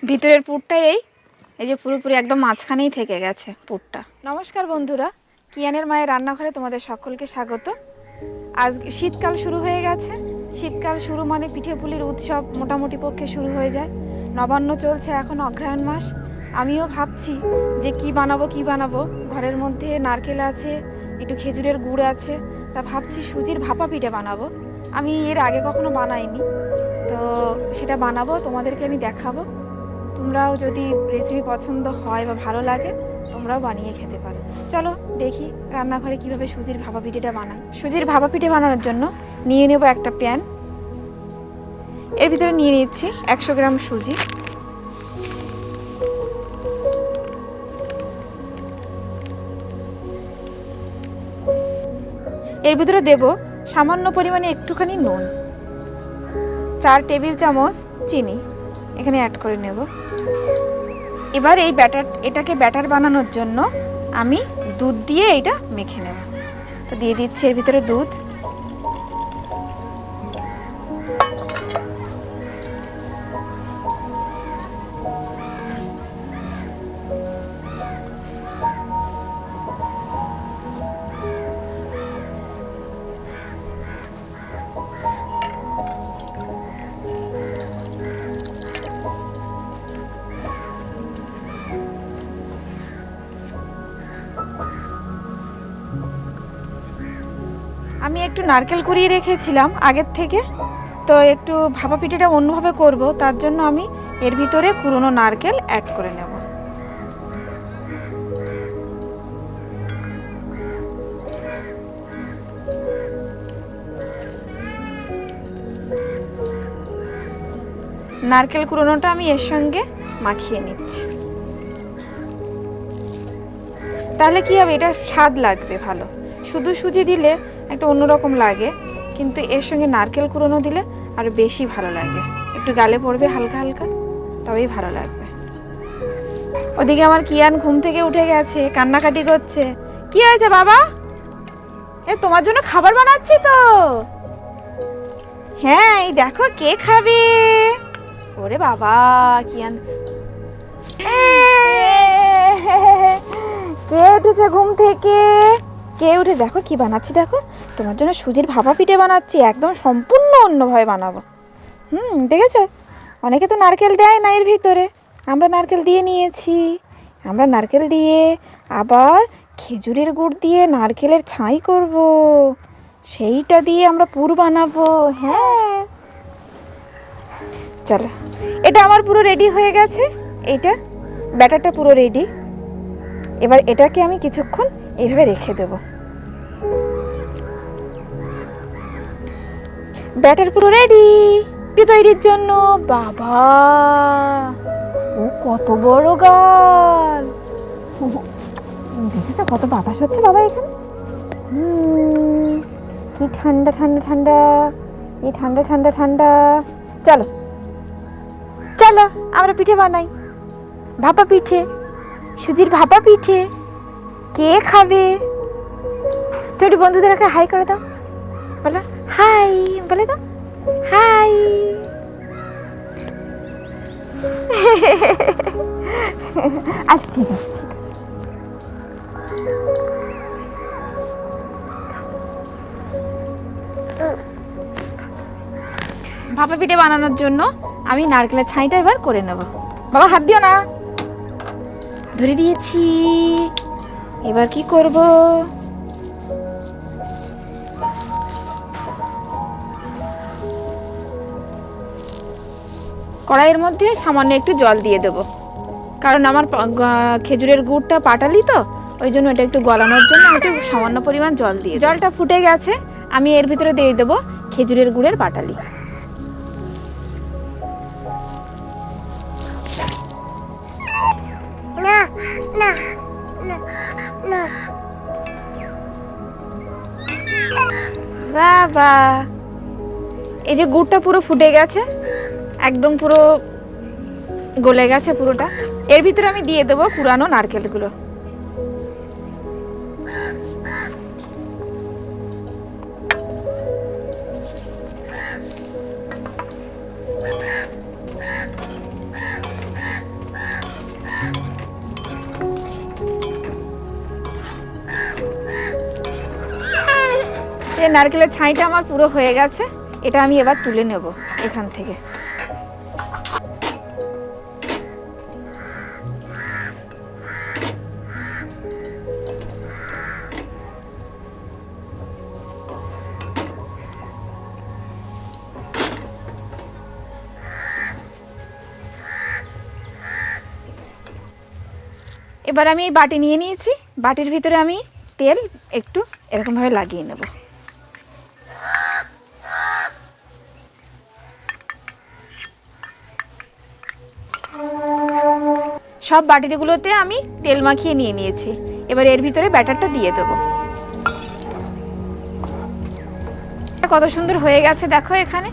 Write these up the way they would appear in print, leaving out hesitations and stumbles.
ভিতরের পুরটা এই যে পুরোপুরি একদম মাঝখানেই থেকে গেছে পুরটা। নমস্কার বন্ধুরা, কিয়ানের মায়ের রান্নাঘরে তোমাদের সকলকে স্বাগত। আজ শীতকাল শুরু হয়ে গেছে। শীতকাল শুরু মানে পিঠে পুলির উৎসব মোটামুটি পক্ষে শুরু হয়ে যায়। নবান্ন চলছে, এখন অগ্রহায়ণ মাস। আমিও ভাবছি যে কি বানাবো। ঘরের মধ্যে নারকেল আছে, একটু খেজুরের গুড় আছে, তা ভাবছি সুজির ভাপা পিঠে বানাবো। আমি এর আগে কখনো বানাইনি, তো সেটা বানাবো, তোমাদেরকে আমি দেখাবো। তোমরাও যদি রেসিপি পছন্দ হয় বা ভালো লাগে তোমরাও বানিয়ে খেতে পারো। চলো দেখি রান্নাঘরে কিভাবে সুজির ভাপা পিঠেটা বানাই। সুজির ভাপা পিঠে বানানোর জন্য নিয়ে নেব একটা প্যান। এর ভিতরে নিয়ে নিচ্ছি 100 গ্রাম সুজি। এর ভিতরে দেব সামান্য পরিমাণে একটুখানি নুন, 4 টেবিল চামচ চিনি এখানে অ্যাড করে নেব। এবার এটাকে ব্যাটার বানানোর জন্য আমি দুধ দিয়ে এটা মেখে নেব। তো দিয়ে দিচ্ছি এর ভিতরে দুধ। আমি একটু নারকেল কুড়িয়ে রেখেছিলাম আগের থেকে, তো একটু ভাপা পিঠেটা অন্যভাবে করব, তার জন্য আমি এর ভিতরে কুড়োনো নারকেল অ্যাড করে নেব। নারকেল কুড়োনোটা আমি এর সঙ্গে মাখিয়ে নিচ্ছি। তাহলে কি হবে, এটা স্বাদ লাগবে ভালো। শুধু সুজি দিলে একটা অন্যরকম লাগে, কিন্তু এর সঙ্গে নারকেল কুড়োনো দিলে আরো বেশি ভালো লাগে। একটু গালে পড়বে হালকা হালকা, তবেই ভালো লাগবে। ওদিকে আমার কিয়ান ঘুম থেকে উঠে গেছে, কান্নাকাটি করছে। কি হয়েছে বাবা? তোমার জন্য খাবার বানাচ্ছি তো। হ্যাঁ, এই দেখো কে খাবে। ওরে বাবা, কিয়ান কে উঠেছে ঘুম থেকে? কে উঠে দেখো কি বানাচ্ছি, দেখো তোমার জন্য সুজির ভাপা পিঠে বানাচ্ছি, একদম সম্পূর্ণ অন্যভাবে বানাবো। দেখেছো, অনেকে তো নারকেল দেয় না এর ভিতরে, আমরা নারকেল দিয়ে নিয়েছি। আমরা নারকেল দিয়ে আবার খেজুরের গুড় দিয়ে নারকেলের ছাই করব, সেইটা দিয়ে আমরা পুর বানাবো। হ্যাঁ চলো, এটা আমার পুরো রেডি হয়ে গেছে। এইটা ব্যাটারটা পুরো রেডি। এবার এটাকে আমি কিছুক্ষণ এইভাবে রেখে দেব। ব্যাটার পুরো রেডি তৈরির জন্য। বাবা, ও কত বড় গাল! দেখেছো কত বাতাস হচ্ছে বাবা এখানে? কি ঠান্ডা ঠান্ডা ঠান্ডা, এই ঠান্ডা ঠান্ডা ঠান্ডা। চলো চলো আমরা পিঠে বানাই, ভাপা পিঠে, সুজির ভাপা পিঠে। কে খাবে? তো একটু বন্ধুদেরকে হাই করে দাও, বলো হাই, বলে দাও হাই। আচ্ছা ঠিক আছে। ভাপা পিঠে বানানোর জন্য আমি নারকেলের ছাইটা এবার করে নেব। বাবা হাত দিও না, ধরে দিয়েছি। এবার কি করব? কড়াইয়ের মধ্যে সামান্য একটু জল দিয়ে দেব, কারণ আমার খেজুরের গুড়টা পাটালি তো, ওই জন্য এটা একটু গলানোর জন্য একটু সামান্য পরিমাণ জল দিয়ে। জলটা ফুটে গেছে, আমি এর ভিতরে দিয়ে দেব খেজুরের গুড়ের পাটালি। বাবা, এই যে গুড়টা পুরো ফুটে গেছে, একদম পুরো গলে গেছে পুরোটা। এর ভিতরে আমি দিয়ে দেবো কুড়ানো নারকেলগুলো। এই নারকেলের ছাইটা আমার পুরো হয়ে গেছে, এটা আমি এবার তুলে নেব এখান থেকে। এবার আমি এই বাটি নিয়ে নিয়েছি, বাটির ভিতরে আমি তেল একটু এরকমভাবে লাগিয়ে নেব। সব বাটিগুলোতে আমি তেল মাখিয়ে নিয়ে নিয়েছি। এবার এর ভিতরে ব্যাটারটা দিয়ে দেব। কত সুন্দর হয়ে গেছে দেখো এখানে।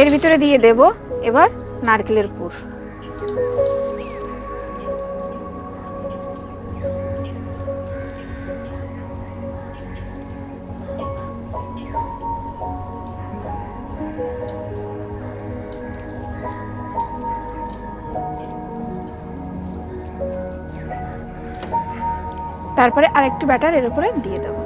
এর ভিতরে দিয়ে দেব এবার নারকেলের পুর। তারপরে আরেকটু ব্যাটার এর উপরে দিয়ে দেব।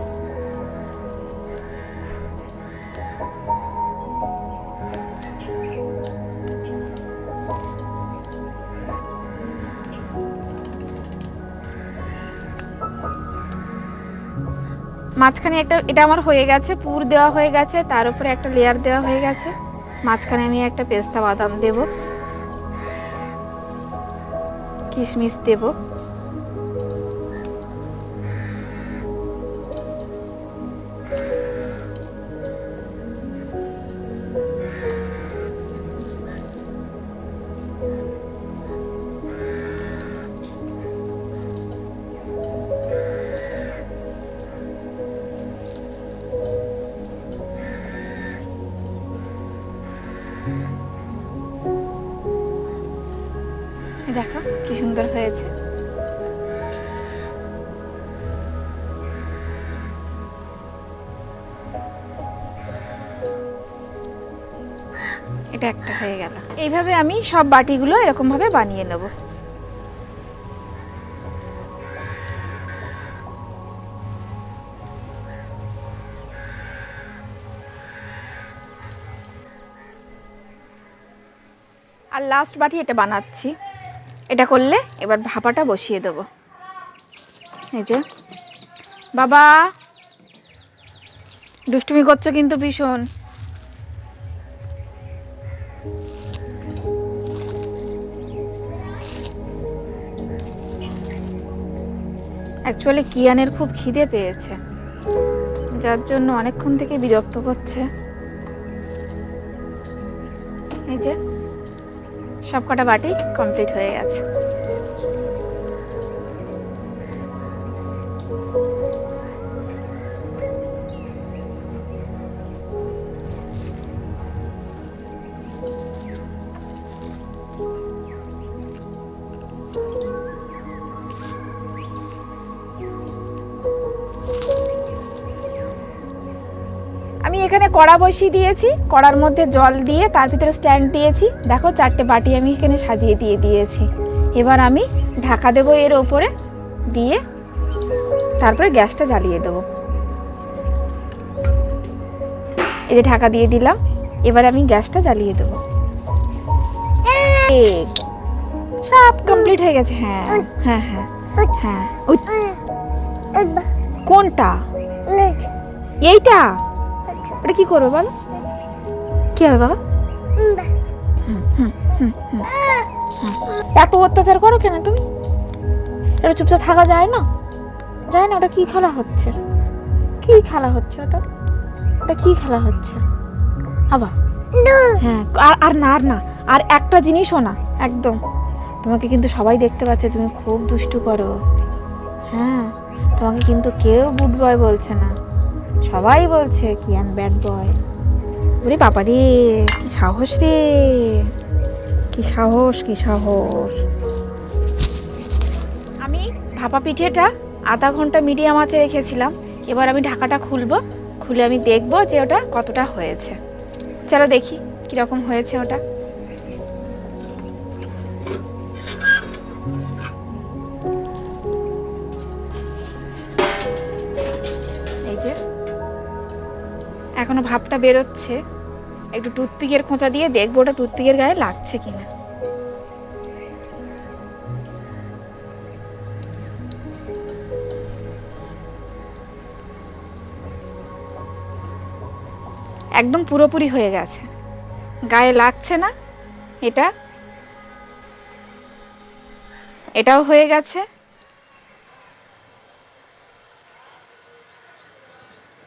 মাঝখানে একটা, এটা আমার হয়ে গেছে, পুর দেওয়া হয়ে গেছে, তার উপরে একটা লেয়ার দেওয়া হয়ে গেছে। মাঝখানে আমি একটা পেস্তা বাদাম দেব, কিশমিশ দেব, দেখো কি সুন্দর হয়েছে। এটা একটা হয়ে গেল। এইভাবে আমি সব বাটিগুলো এরকম ভাবে বানিয়ে নেব। আর লাস্ট বাটি এটা বানাচ্ছি। এটা করলে এবার ভাপাটা বসিয়ে দেব। এই যে বাবা দুষ্টুমি করছো কিন্তু ভীষণ। অ্যাকচুয়ালি কিয়ানের খুব খিদে পেয়েছে, যার জন্য অনেকক্ষণ থেকে বিরক্ত করছে। এই যে সব কটা বাটি কমপ্লিট হয়ে গেছে। আমি এখানে কড়া বসিয়ে দিয়েছি, কড়ার মধ্যে জল দিয়ে তার ভিতরে স্ট্যান্ড দিয়েছি। দেখো 4টে বাটি আমি এখানে সাজিয়ে দিয়ে দিয়েছি। এবার আমি ঢাকা দেবো এর ওপরে দিয়ে, তারপরে গ্যাসটা জ্বালিয়ে দেবো। এই যে ঢাকা দিয়ে দিলাম, এবার আমি গ্যাসটা জ্বালিয়ে দেবো। সব কমপ্লিট হয়ে গেছে। হ্যাঁ হ্যাঁ হ্যাঁ হ্যাঁ। কোনটা? এইটা? ওটা কি করবো বল? কি হবে বাবা? এত অত্যাচার করো কেন তুমি? এটা চুপচাপ থাকা যায় না? যায় না? ওটা কি খেলা হচ্ছে? কি খেলা হচ্ছে ওটা? ওটা কি খেলা হচ্ছে আবার? হ্যাঁ আর না, আর একটা জিনিসও না, একদম। তোমাকে কিন্তু সবাই দেখতে পাচ্ছে, তুমি খুব দুষ্টু করো। হ্যাঁ, তোমাকে কিন্তু কেউ গুড বয় বলছে না, সবাই বলছে কিয়ান ব্যাড বয়। ওরে বাবা রে, কি সাহস রে, কি সাহস, কি সাহস। আমি ভাপা পিঠেটা আধা ঘন্টা মিডিয়াম আঁচে রেখেছিলাম। এবার আমি ঢাকাটা খুলবো, খুলে আমি দেখবো যে ওটা কতটা হয়েছে। চলো দেখি কিরকম হয়েছে ওটা। এই যে এখনো ভাপটা বেরোচ্ছে, একটু টুথপিকের খোঁচা দিয়ে দেখবো ওটা টুথপিকের গায়ে লাগছে কিনা। একদম পুরোপুরি হয়ে গেছে, গায়ে লাগছে না। এটাও হয়ে গেছে,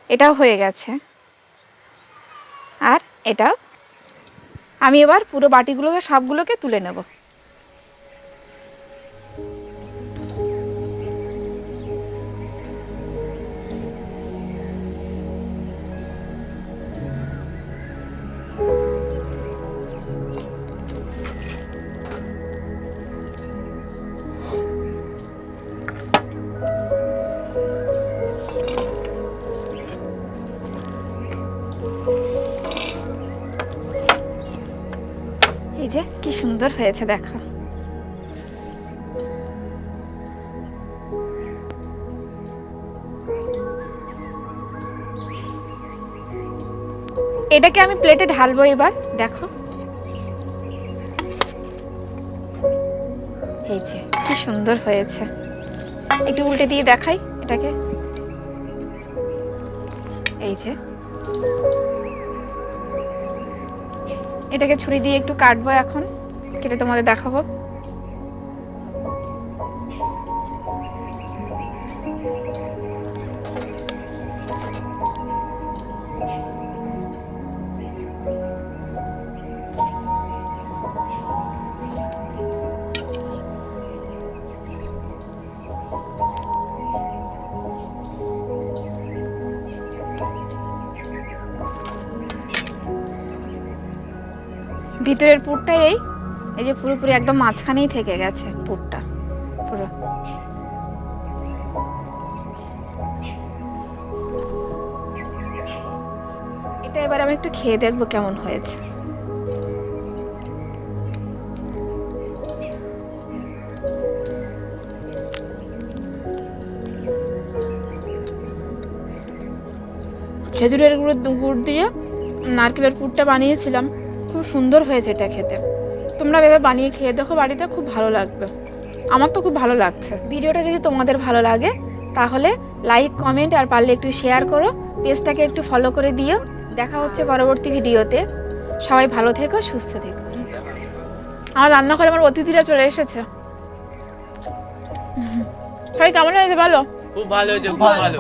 এটাও হয়ে গেছে, আর এটাও। আমি এবার পুরো বাটিগুলোকে সবগুলোকে তুলে নেব। এই যে কি সুন্দর হয়েছে দেখো। এটাকে আমি প্লেটে ঢালবো এবার, দেখো। এই যে কি সুন্দর হয়েছে, একটু উল্টে দিয়ে দেখাই এটাকে। এই যে এটাকে ছুরি দিয়ে একটু কাটবো এখন, কেটে তোমাদের দেখাবো। ভিতরের পুরটা এই যে পুরোপুরি একদম মাঝখানেই থেকে গেছে পুরটা পুরো। এটা এবার আমি একটু খেয়ে দেখবো কেমন হয়েছে। খেজুরের গুড় দিয়ে নারকেলের পুরটা বানিয়েছিলাম, খুব সুন্দর হয়েছে এটা খেতে। তোমরা ভেবে বানিয়ে খেয়ে দেখো বাড়িতে, খুব ভালো লাগবে। আমার তো খুব ভালো লাগছে। ভিডিওটা যদি তোমাদের ভালো লাগে তাহলে লাইক, কমেন্ট আর পারলে একটু শেয়ার করো, পেজটাকে একটু ফলো করে দিও। দেখা হচ্ছে পরবর্তী ভিডিওতে। সবাই ভালো থেকো, সুস্থ থেকো। আমার রান্নাঘরে আমার অতিথিরা চলে এসেছে। সবাই কেমন হয়েছে? ভালো, খুব ভালো হয়েছে, খুব ভালো।